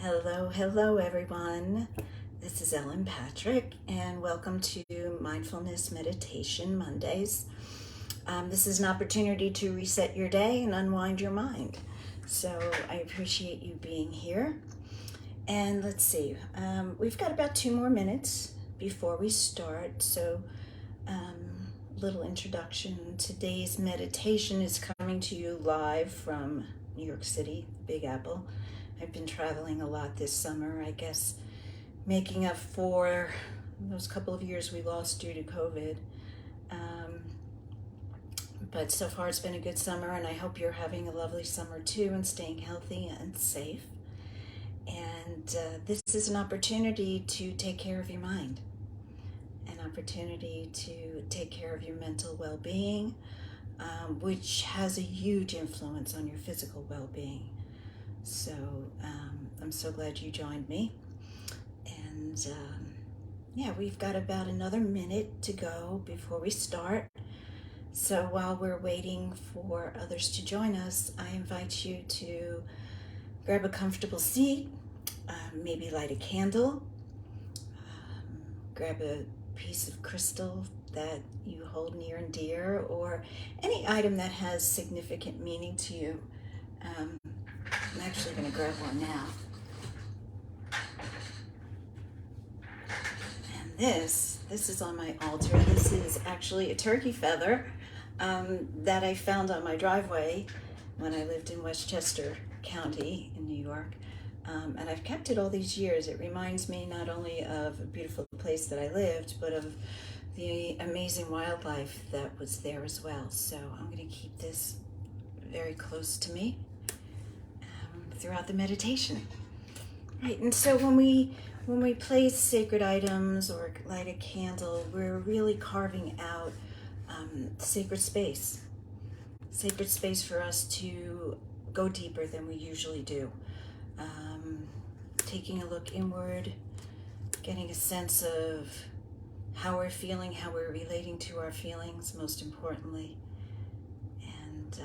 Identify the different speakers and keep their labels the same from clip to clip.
Speaker 1: Hello, everyone. This is Ellen Patrick, and welcome to Mindfulness Meditation Mondays. This is an opportunity to reset your day and unwind your mind. So I appreciate you being here. And let's see, we've got about 2 more minutes before we start. So, little introduction. Today's meditation is coming to you live from New York City, Big Apple. I've been traveling a lot this summer, I guess, making up for those couple of years we lost due to COVID. But so far it's been a good summer, and I hope you're having a lovely summer too and staying healthy and safe. And this is an opportunity to take care of your mind, an opportunity to take care of your mental well-being, which has a huge influence on your physical well-being. So I'm so glad you joined me. And we've got about another minute to go before we start. So while we're waiting for others to join us, I invite you to grab a comfortable seat, maybe light a candle, grab a piece of crystal that you hold near and dear, or any item that has significant meaning to you. I'm actually going to grab one now. And this is on my altar. This is actually a turkey feather that I found on my driveway when I lived in Westchester County in New York. And I've kept it all these years. It reminds me not only of a beautiful place that I lived, but of the amazing wildlife that was there as well. So I'm going to keep this very close to me throughout the meditation. Right, and so when we place sacred items or light a candle, we're really carving out sacred space for us to go deeper than we usually do. Taking a look inward, getting a sense of how we're feeling, how we're relating to our feelings, most importantly, and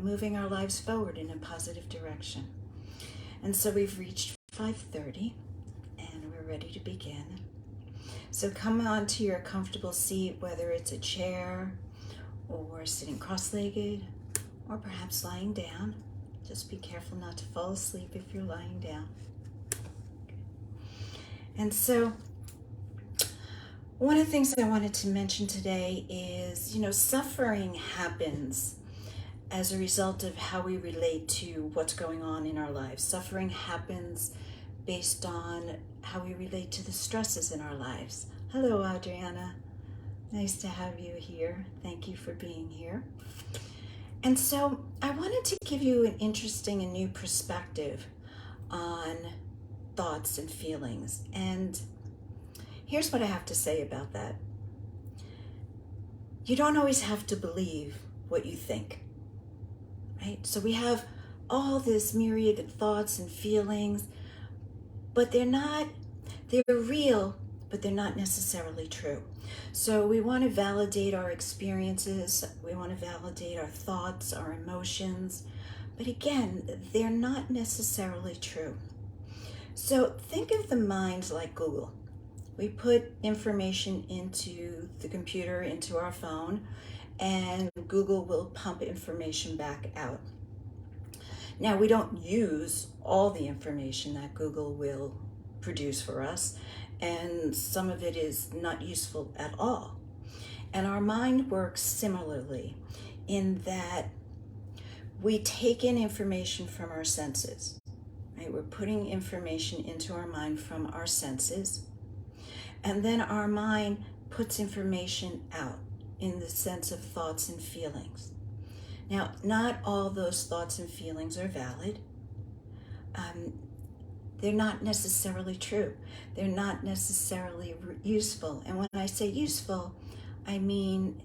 Speaker 1: moving our lives forward in a positive direction. And so we've reached 5:30, and we're ready to begin. So come on to your comfortable seat, whether it's a chair or sitting cross-legged or perhaps lying down. Just be careful not to fall asleep if you're lying down. And so one of the things I wanted to mention today is, suffering happens as a result of how we relate to what's going on in our lives. Suffering happens based on how we relate to the stresses in our lives. Hello, Adriana. Nice to have you here. Thank you for being here. And so I wanted to give you an interesting and new perspective on thoughts and feelings. And here's what I have to say about that. You don't always have to believe what you think. Right? So we have all this myriad of thoughts and feelings, but they're real, but they're not necessarily true. So we want to validate our experiences, we want to validate our thoughts, our emotions, but again, they're not necessarily true. So think of the mind like Google. We put information into the computer, into our phone, and Google will pump information back out. Now, we don't use all the information that Google will produce for us, and some of it is not useful at all. And our mind works similarly in that we take in information from our senses. Right? We're putting information into our mind from our senses, and then our mind puts information out in the sense of thoughts and feelings. Now, not all those thoughts and feelings are valid. They're not necessarily true. They're not necessarily useful. And when I say useful, I mean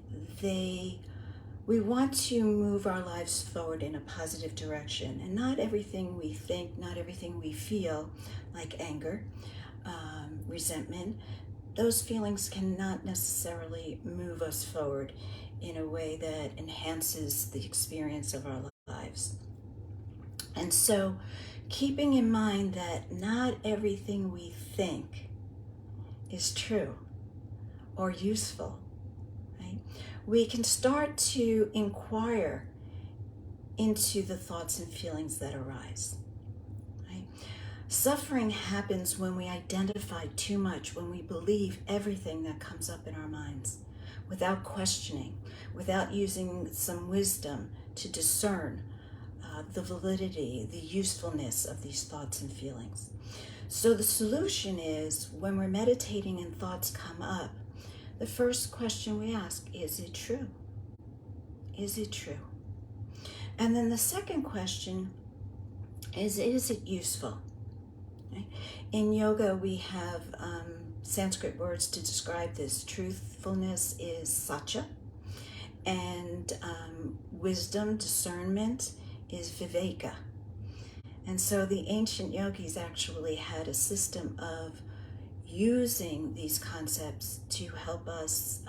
Speaker 1: we want to move our lives forward in a positive direction. And not everything we think, not everything we feel, like anger, resentment, those feelings cannot necessarily move us forward in a way that enhances the experience of our lives. And so keeping in mind that not everything we think is true or useful, right? We can start to inquire into the thoughts and feelings that arise, right? Suffering happens when we identify too much, when we believe everything that comes up in our minds without questioning, without using some wisdom to discern the validity, the usefulness of these thoughts and feelings. So the solution is, when we're meditating and thoughts come up, the first question we ask, is it true? Is it true? And then the second question is it useful? Okay? In yoga, we have Sanskrit words to describe this. Truthfulness is satya, and wisdom, discernment, is viveka. And so the ancient yogis actually had a system of using these concepts to help us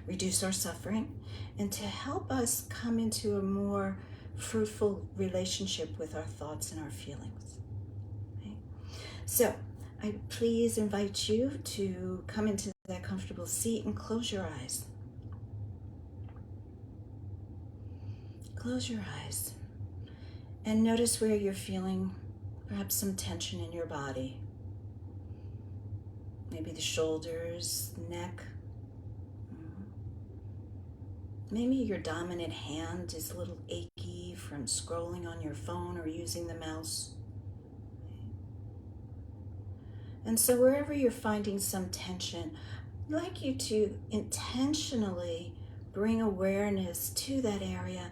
Speaker 1: reduce our suffering and to help us come into a more fruitful relationship with our thoughts and our feelings. Okay? So I please invite you to come into that comfortable seat and close your eyes. Close your eyes and notice where you're feeling perhaps some tension in your body. Maybe the shoulders, neck. Maybe your dominant hand is a little achy from scrolling on your phone or using the mouse. And so wherever you're finding some tension, I'd like you to intentionally bring awareness to that area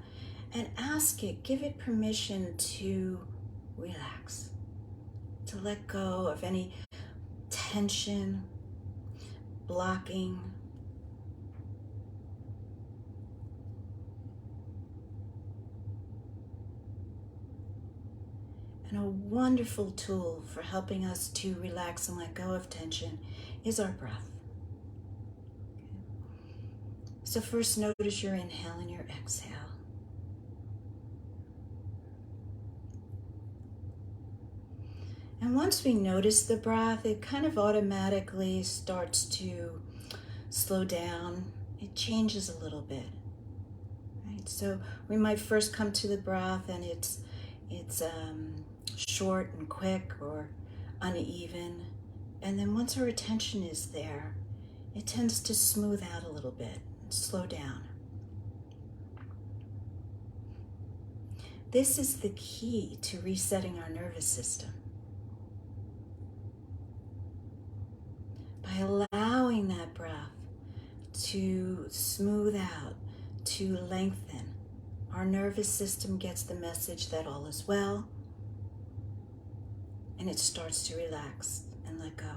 Speaker 1: and ask it, give it permission to relax, to let go of any tension, blocking. And a wonderful tool for helping us to relax and let go of tension is our breath. So first, notice your inhale and your exhale. And once we notice the breath, it kind of automatically starts to slow down. It changes a little bit, right? So we might first come to the breath and it's short and quick or uneven. And then once our attention is there, it tends to smooth out a little bit, slow down. This is the key to resetting our nervous system. By allowing that breath to smooth out, to lengthen, our nervous system gets the message that all is well, and it starts to relax and let go.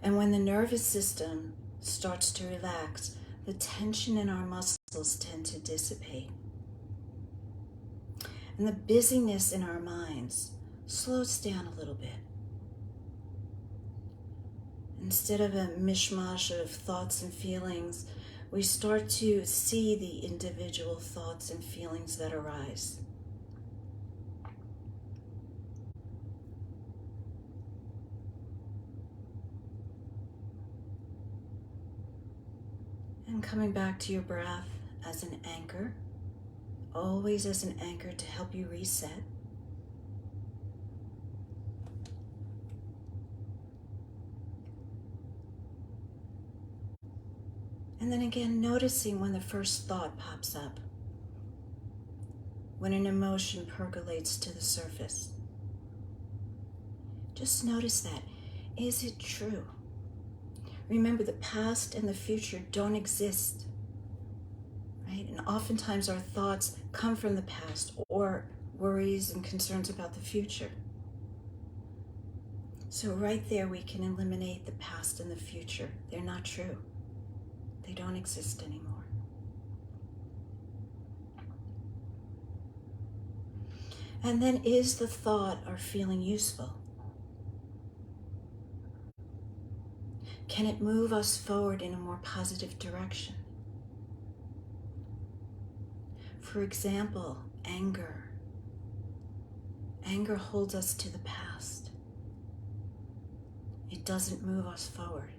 Speaker 1: And when the nervous system starts to relax, the tension in our muscles tend to dissipate. And the busyness in our minds slows down a little bit. Instead of a mishmash of thoughts and feelings, we start to see the individual thoughts and feelings that arise. And coming back to your breath as an anchor, always as an anchor to help you reset. And then again, noticing when the first thought pops up, when an emotion percolates to the surface. Just notice that. Is it true? Remember, the past and the future don't exist, right? And oftentimes our thoughts come from the past or worries and concerns about the future. So right there, we can eliminate the past and the future. They're not true. They don't exist anymore. And then, is the thought or feeling useful? Can it move us forward in a more positive direction? For example, anger, Anger holds us to the past. It doesn't move us forward.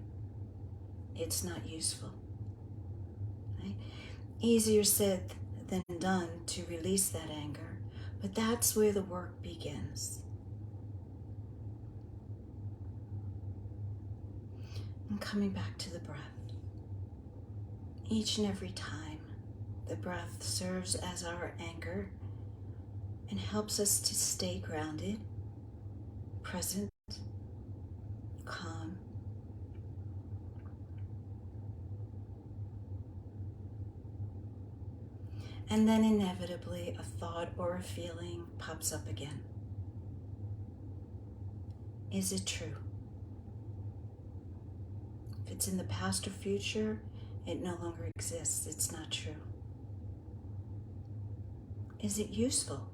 Speaker 1: It's not useful. Right? Easier said than done to release that anger, but that's where the work begins. And coming back to the breath. Each and every time, the breath serves as our anchor and helps us to stay grounded, present, calm. And then inevitably a thought or a feeling pops up again. Is it true? If it's in the past or future, it no longer exists. It's not true. Is it useful?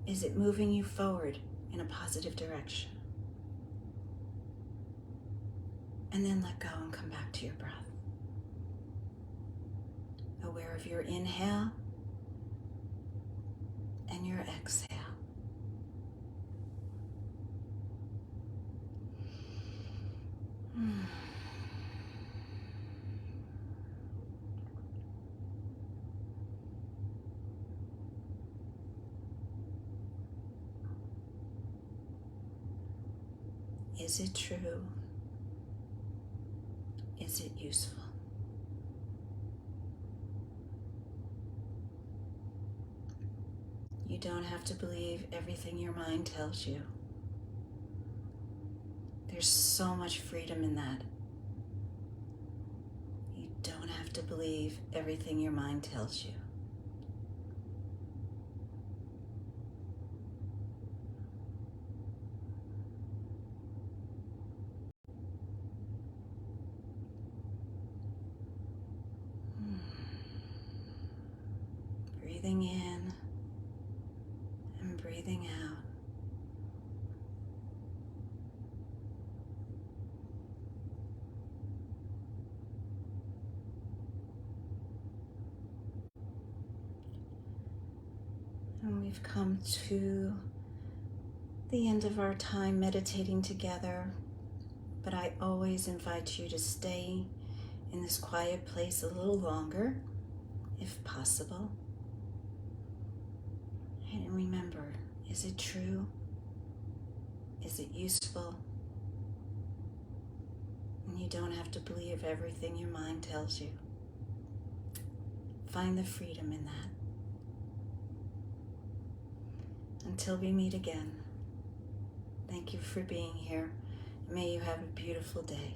Speaker 1: Is it moving you forward in a positive direction? And then let go and come back to your breath. Aware of your inhale and your exhale. Is it true? Is it useful? You don't have to believe everything your mind tells you. There's so much freedom in that. You don't have to believe everything your mind tells you. Breathing in and breathing out. And we've come to the end of our time meditating together, but I always invite you to stay in this quiet place a little longer, if possible. And remember, is it true? Is it useful? And you don't have to believe everything your mind tells you. Find the freedom in that. Until we meet again, thank you for being here. May you have a beautiful day.